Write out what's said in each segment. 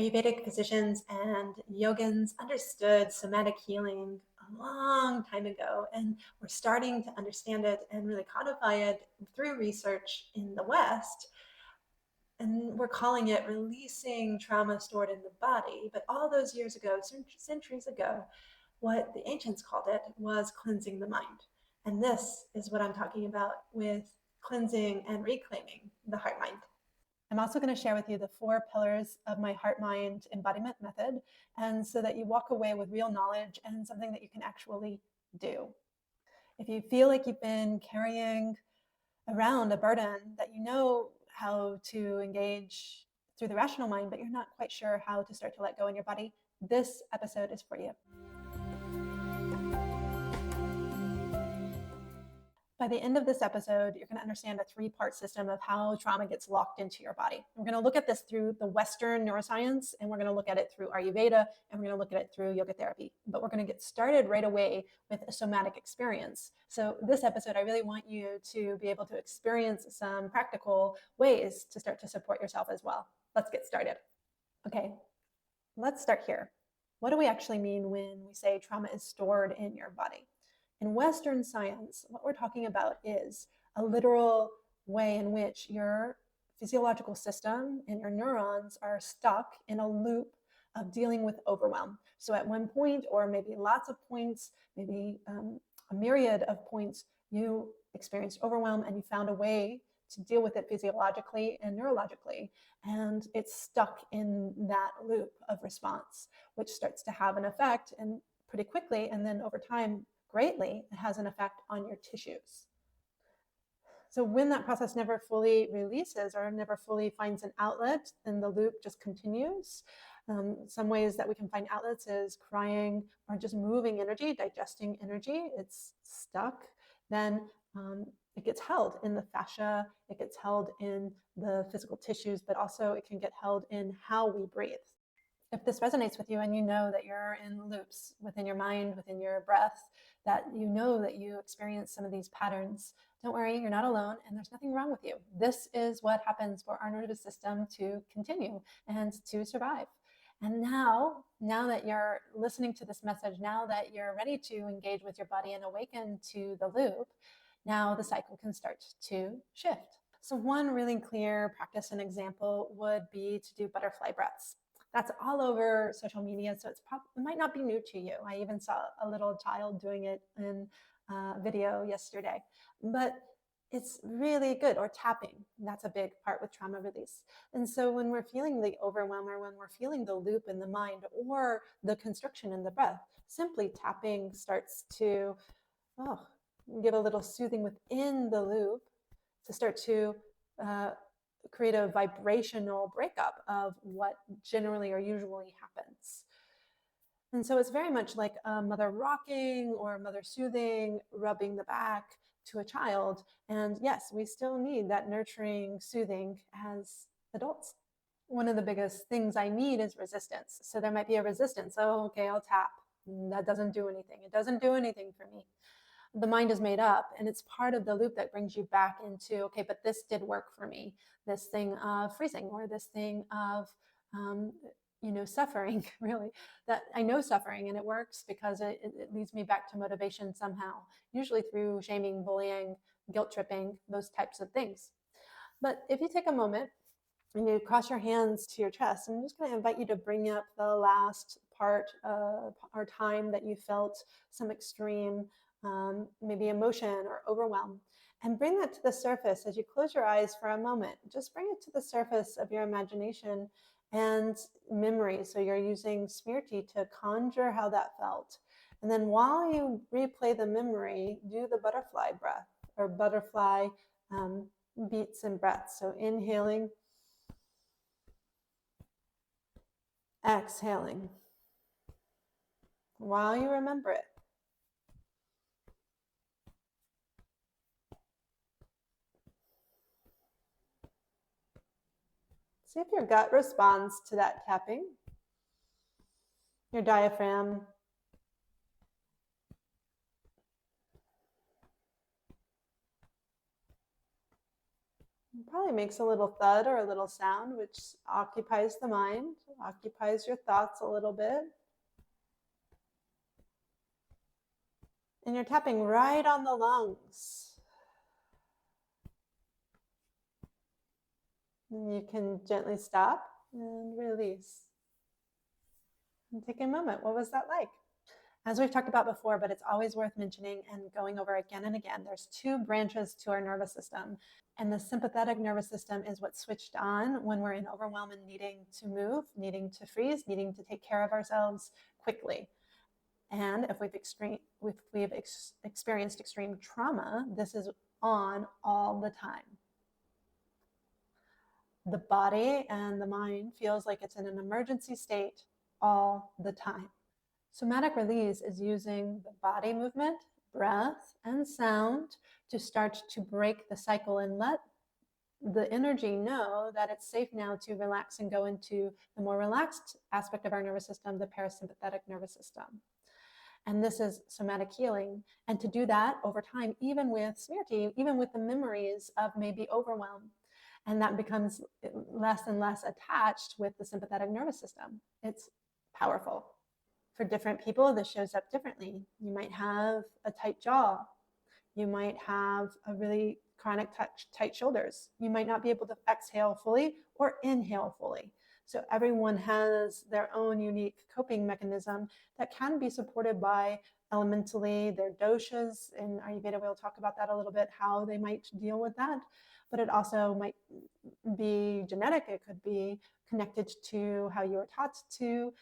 Ayurvedic physicians and yogins understood somatic healing a long time ago, and we're starting to understand it and really codify it through research in the West. And we're calling it releasing trauma stored in the body. But all those years ago, centuries ago, what the ancients called it was cleansing the mind. And this is what I'm talking about with cleansing and reclaiming the heart mind. I'm also going to share with you the 4 pillars of my heart-mind embodiment method, and so that you walk away with real knowledge and something that you can actually do. If you feel like you've been carrying around a burden that you know how to engage through the rational mind, but you're not quite sure how to start to let go in your body, this episode is for you. By the end of this episode, you're going to understand a 3-part system of how trauma gets locked into your body. We're going to look at this through the Western neuroscience, and we're going to look at it through Ayurveda, and we're going to look at it through yoga therapy. But we're going to get started right away with a somatic experience. So this episode, I really want you to be able to experience some practical ways to start to support yourself as well. Let's get started. Okay, let's start here. What do we actually mean when we say trauma is stored in your body? In Western science, what we're talking about is a literal way in which your physiological system and your neurons are stuck in a loop of dealing with overwhelm. So at one point, or maybe lots of points, maybe a myriad of points, you experienced overwhelm and you found a way to deal with it physiologically and neurologically. And it's stuck in that loop of response, which starts to have an effect, and pretty quickly, and then over time, greatly, it has an effect on your tissues. So when that process never fully releases or never fully finds an outlet, then the loop just continues. Some ways that we can find outlets is crying or just moving energy, digesting energy. It's stuck. Then it gets held in the fascia, it gets held in the physical tissues, but also it can get held in how we breathe. If this resonates with you and you know that you're in loops within your mind, within your breath, that you know that you experience some of these patterns, don't worry, you're not alone and there's nothing wrong with you. This is what happens for our nervous system to continue and to survive. And now that you're listening to this message, now that you're ready to engage with your body and awaken to the loop, now the cycle can start to shift. So one really clear practice and example would be to do butterfly breaths. That's all over social media, so it might not be new to you. I even saw a little child doing it in a video yesterday. But it's really good. Or tapping, that's a big part with trauma release. And so when we're feeling the overwhelm, or when we're feeling the loop in the mind or the constriction in the breath, simply tapping starts to give a little soothing within the loop to start to create a vibrational breakup of what generally or usually happens. And so it's very much like a mother rocking or a mother soothing, rubbing the back to a child. And yes, we still need that nurturing, soothing as adults. One of the biggest things I need is resistance. So there might be a resistance. Oh, okay, I'll tap. That doesn't do anything. It doesn't do anything for me. The mind is made up, and it's part of the loop that brings you back into, okay, but this did work for me. This thing of freezing, or this thing of suffering, really, that I know suffering and it works because it leads me back to motivation somehow, usually through shaming, bullying, guilt tripping, those types of things. But if you take a moment and you cross your hands to your chest, I'm just going to invite you to bring up the last part or time that you felt some extreme maybe emotion or overwhelm, and bring that to the surface as you close your eyes for a moment. Just bring it to the surface of your imagination and memory. So you're using Smriti to conjure how that felt. And then while you replay the memory, do the butterfly breath, or butterfly beats and breaths. So inhaling, exhaling, while you remember it. See if your gut responds to that tapping, your diaphragm. It probably makes a little thud or a little sound, which occupies the mind, occupies your thoughts a little bit. And you're tapping right on the lungs. And you can gently stop and release. And take a moment. What was that like? As we've talked about before, but it's always worth mentioning and going over again and again, there's two branches to our nervous system. And the sympathetic nervous system is what's switched on when we're in overwhelm and needing to move, needing to freeze, needing to take care of ourselves quickly. And if we've experienced extreme trauma, this is on all the time. The body and the mind feels like it's in an emergency state all the time. Somatic release is using the body movement, breath, and sound to start to break the cycle and let the energy know that it's safe now to relax and go into the more relaxed aspect of our nervous system, the parasympathetic nervous system. And this is somatic healing. And to do that over time, even with smriti, even with the memories of maybe overwhelm, and that becomes less and less attached with the sympathetic nervous system. It's powerful. For different people, this shows up differently. You might have a tight jaw. You might have a really chronic tight shoulders. You might not be able to exhale fully or inhale fully. So everyone has their own unique coping mechanism that can be supported by elementally their doshas. In Ayurveda, we'll talk about that a little bit, how they might deal with that. But it also might be genetic. It could be connected to how you were taught to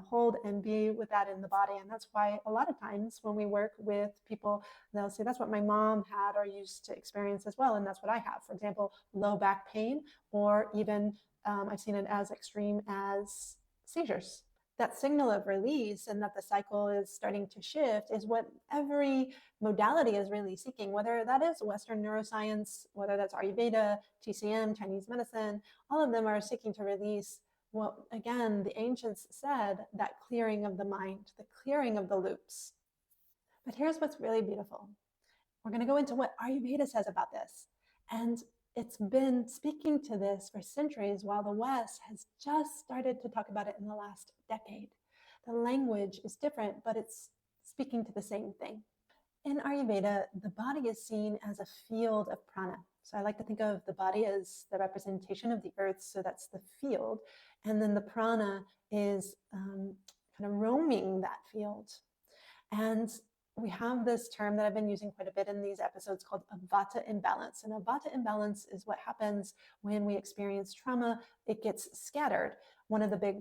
hold and be with that in the body. And that's why a lot of times when we work with people, they'll say, that's what my mom had or used to experience as well. And that's what I have. For example, low back pain, or even I've seen it as extreme as seizures. That signal of release and that the cycle is starting to shift is what every modality is really seeking, whether that is Western neuroscience, whether that's Ayurveda, TCM, Chinese medicine, all of them are seeking to release what, again, the ancients said, that clearing of the mind, the clearing of the loops. But here's what's really beautiful. We're going to go into what Ayurveda says about this. And it's been speaking to this for centuries, while the West has just started to talk about it in the last decade. The language is different, but it's speaking to the same thing. In Ayurveda, the body is seen as a field of prana. So I like to think of the body as the representation of the earth, so that's the field. And then the prana is kind of roaming that field. And we have this term that I've been using quite a bit in these episodes called a vata imbalance. And a vata imbalance is what happens when we experience trauma. It gets scattered. One of the big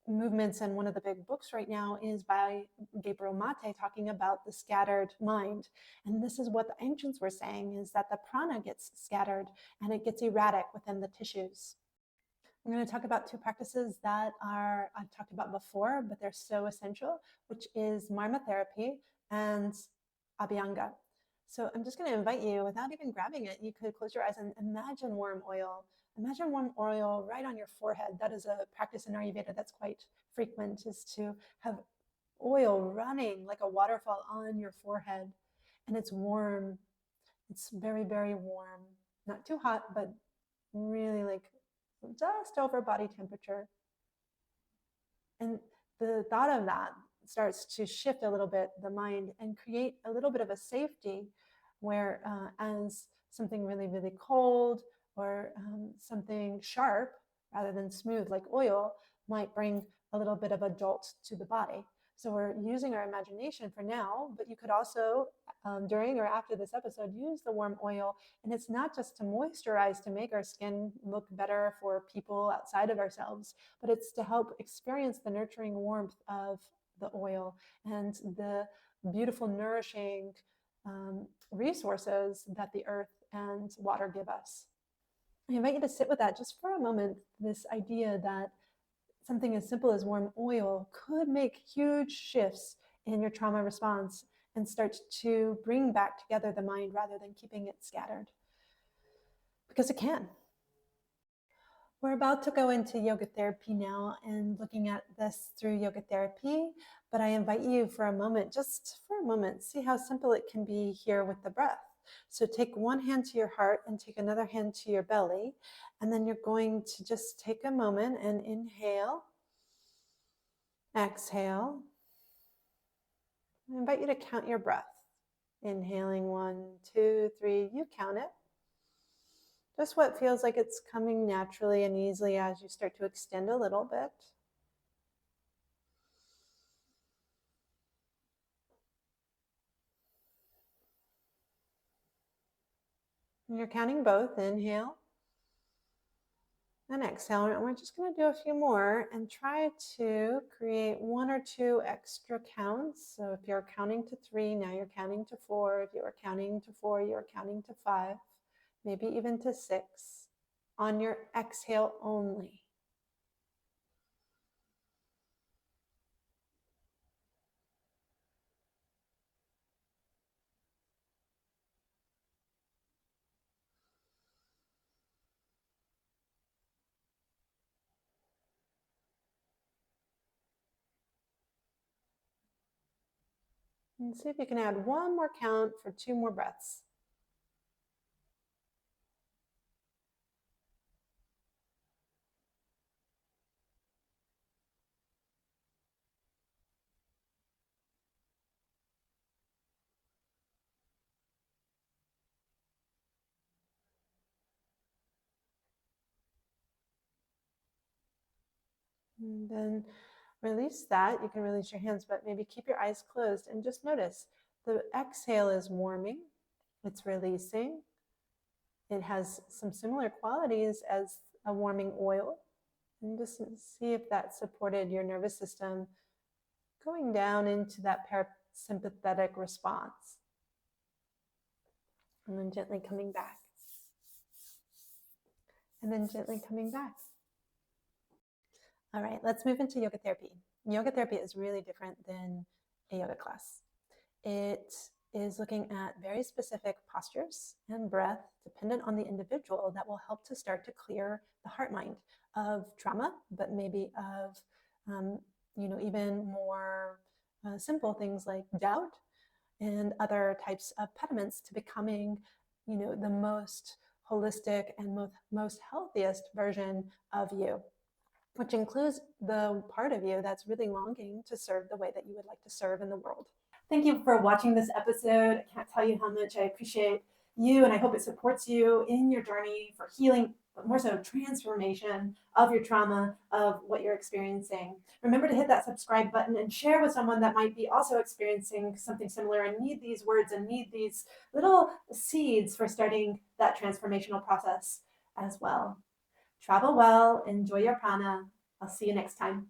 movements and one of the big books right now is by Gabriel Mate, talking about the scattered mind. And this is what the ancients were saying, is that the prana gets scattered and it gets erratic within the tissues. I'm going to talk about two practices that I've talked about before, but they're so essential, which is marma therapy and abhyanga. So I'm just going to invite you, without even grabbing it, you could close your eyes and imagine warm oil. Imagine warm oil right on your forehead. That is a practice in Ayurveda that's quite frequent, is to have oil running like a waterfall on your forehead. And it's warm. It's very, very warm. Not too hot, but really like just over body temperature. And the thought of that starts to shift a little bit the mind and create a little bit of a safety where as something really, really cold or something sharp rather than smooth like oil might bring a little bit of a jolt to the body. So we're using our imagination for now, but you could also, during or after this episode, use the warm oil. And it's not just to moisturize, to make our skin look better for people outside of ourselves, but it's to help experience the nurturing warmth of the oil and the beautiful, nourishing resources that the earth and water give us. I invite you to sit with that just for a moment, this idea that something as simple as warm oil could make huge shifts in your trauma response and start to bring back together the mind rather than keeping it scattered. Because it can. We're about to go into yoga therapy now and looking at this through yoga therapy, but I invite you for a moment, just for a moment, see how simple it can be here with the breath. So take one hand to your heart and take another hand to your belly. And then you're going to just take a moment and inhale, exhale. I invite you to count your breath. Inhaling 1, 2, 3, you count it. Just what feels like it's coming naturally and easily as you start to extend a little bit. And you're counting both, inhale and exhale. And we're just going to do a few more and try to create 1 or 2 extra counts. So if you're counting to 3, now you're counting to 4. If you were counting to 4, you're counting to 5, maybe even to 6 on your exhale only. And see if you can add 1 more count for 2 more breaths. And then release that. You can release your hands, but maybe keep your eyes closed and just notice the exhale is warming, it's releasing. It has some similar qualities as a warming oil. And just see if that supported your nervous system going down into that parasympathetic response. And then gently coming back. And then gently coming back. All right, let's move into yoga therapy. Yoga therapy is really different than a yoga class. It is looking at very specific postures and breath dependent on the individual that will help to start to clear the heart mind of trauma, but maybe of even more simple things like doubt and other types of pediments to becoming the most holistic and most healthiest version of you, which includes the part of you that's really longing to serve the way that you would like to serve in the world. Thank you for watching this episode. I can't tell you how much I appreciate you, and I hope it supports you in your journey for healing, but more so transformation of your trauma, of what you're experiencing. Remember to hit that subscribe button and share with someone that might be also experiencing something similar and need these words and need these little seeds for starting that transformational process as well. Travel well, enjoy your prana. I'll see you next time.